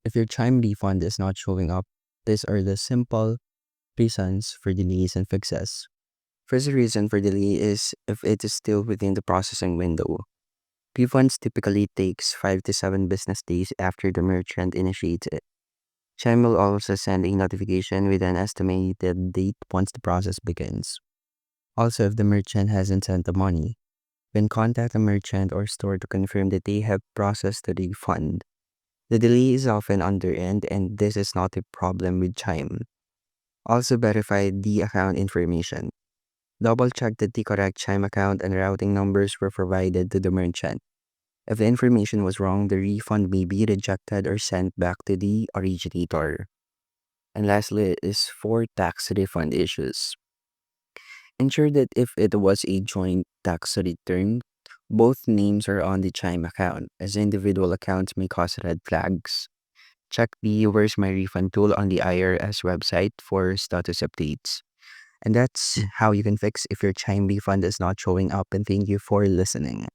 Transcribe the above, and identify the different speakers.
Speaker 1: If your Chime refund is not showing up, these are the simple reasons for delays and fixes. First reason for delay is if it is still within the processing window. Refunds typically takes 5 to 7 business days after the merchant initiates it. Chime will also send a notification with an estimated date once the process begins. Also, if the merchant hasn't sent the money, then contact the merchant or store to confirm that they have processed the refund. The delay is often on their end, and this is not a problem with Chime. Also, verify the account information. Double check that the correct Chime account and routing numbers were provided to the merchant. If the information was wrong, the refund may be rejected or sent back to the originator. And lastly is for tax refund issues. Ensure that if it was a joint tax return, both names are on the Chime account, as individual accounts may cause red flags. Check the Where's My Refund tool on the IRS website for status updates. And that's how you can fix if your Chime refund is not showing up. And thank you for listening.